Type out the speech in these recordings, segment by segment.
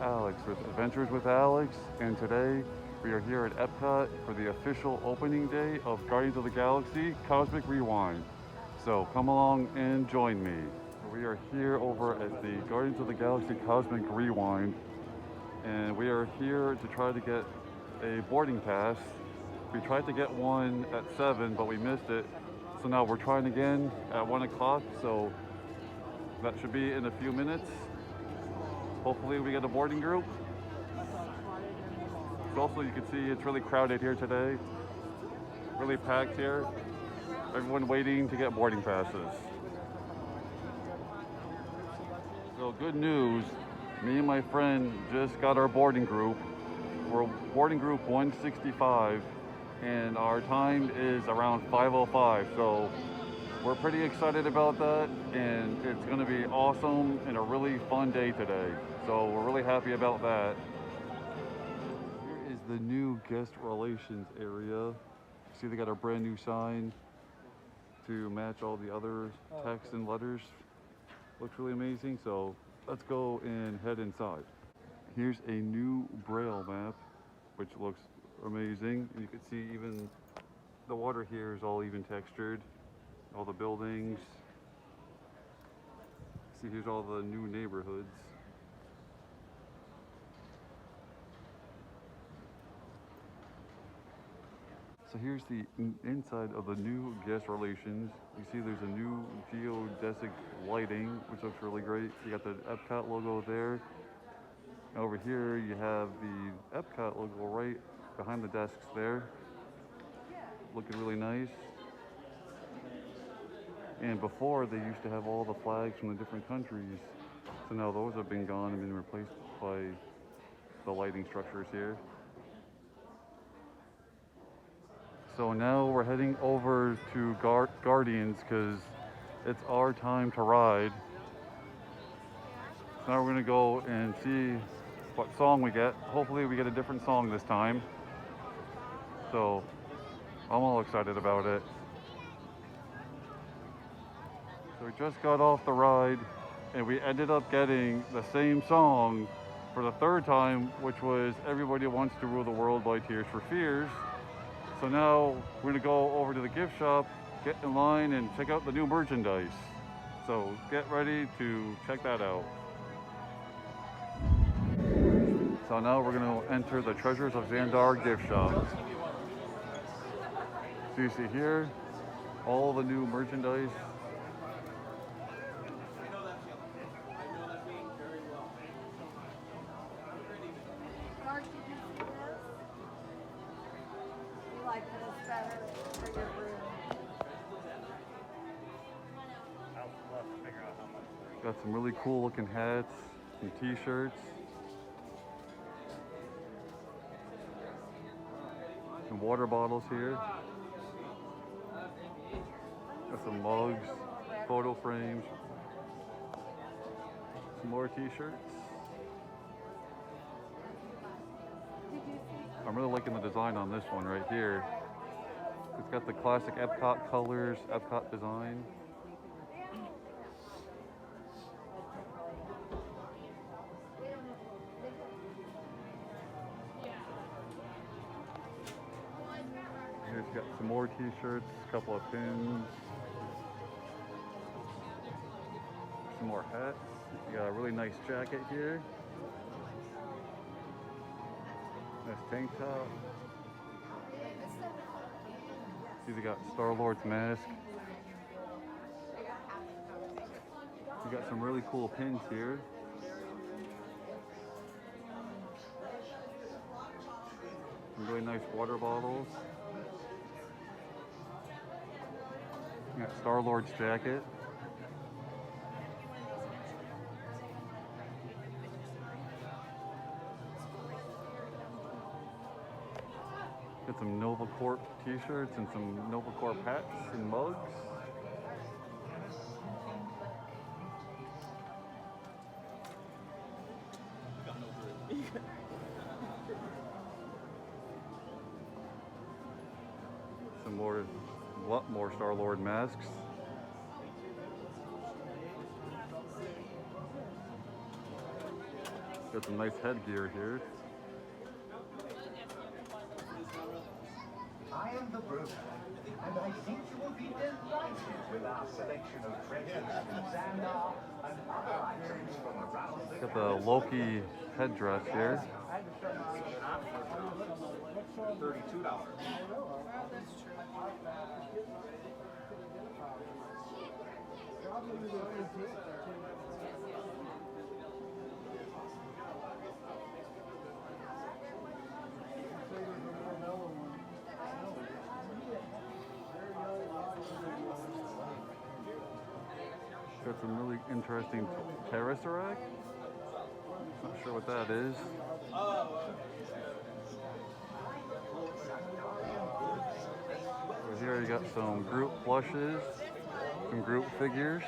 Alex with Adventures with Alex, and today we are here at Epcot for the official opening day of Guardians of the Galaxy Cosmic Rewind. So come along and join me. We are here over at the Guardians of the Galaxy Cosmic Rewind, and we are here to try to get a boarding pass. We tried to get one at 7, but we missed it. So now we're trying again at 1 o'clock, so that should be in a few minutes. Hopefully we get a boarding group. So also you can see it's really crowded here today. Really packed here. Everyone waiting to get boarding passes. So good news, me and my friend just got our boarding group. We're boarding group 165 and our time is around 5:05. So we're pretty excited about that, and it's going to be awesome and a really fun day today. So we're really happy about that. Here is the new guest relations area. See, they got a brand new sign to match all the other text and letters. Looks really amazing. So let's go and head inside. Here's a new Braille map, which looks amazing. You can see even the water here is all even textured. All the buildings. See, here's all the new neighborhoods. So here's the inside of the new guest relations. You see there's a new geodesic lighting, which looks really great. You got the Epcot logo there. Over here you have the Epcot logo right behind the desks there. Looking really nice. And before, they used to have all the flags from the different countries. So now those have been gone and been replaced by the lighting structures here. So now we're heading over to Guardians because it's our time to ride. So now we're going to go and see what song we get. Hopefully we get a different song this time. So I'm all excited about it. So we just got off the ride and we ended up getting the same song for the third time, which was Everybody Wants to Rule the World by Tears for Fears. So now we're gonna go over to the gift shop, get in line and check out the new merchandise. So get ready to check that out. So now we're gonna enter the Treasures of Xandar gift shop. So you see here, all the new merchandise. Got some really cool looking hats and t-shirts. Some water bottles here. Got some mugs, photo frames, some more t-shirts. I'm really liking the design on this one right here. It's got the classic Epcot colors, Epcot design. Here's got some more t-shirts, a couple of pins, some more hats. You got a really nice jacket here. Nice tank top. See, they got Star-Lord's mask. You got some really cool pins here. Some really nice water bottles. You got Star-Lord's jacket. Got some Nova Corp t-shirts and some Nova Corp hats and mugs. Some more, a lot more Star-Lord masks. Got some nice headgear here. I am the broker, and I think you will be delighted with our selection of treasures and other items from around the Got the Loki headdress here. $32. Got some really interesting Tesseract. Not sure what that is. Over here you got some group plushes, some group figures.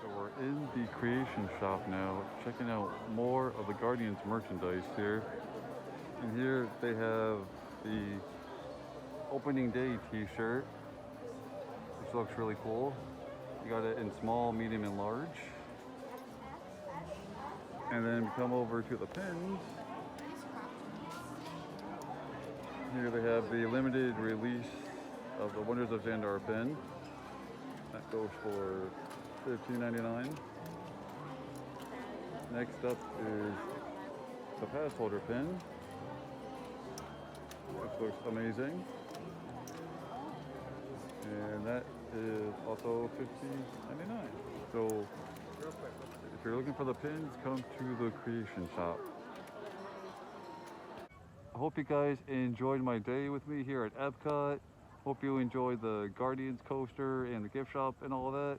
So we're in the creation shop now, checking out more of the Guardians merchandise here. And here they have the opening day t-shirt, which looks really cool. You got it in small, medium, and large. And then we come over to the pins. Here they have the limited release of the Wonders of Xandar pin. That goes for $15.99. Next up is the pass holder pin, which looks amazing. And that is also $15.99. So if you're looking for the pins, come to the creation shop. I hope you guys enjoyed my day with me here at Epcot. Hope you enjoyed the Guardians coaster and the gift shop and all that.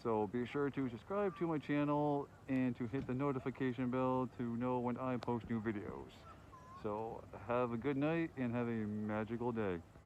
So be sure to subscribe to my channel and to hit the notification bell to know when I post new videos. So have a good night and have a magical day.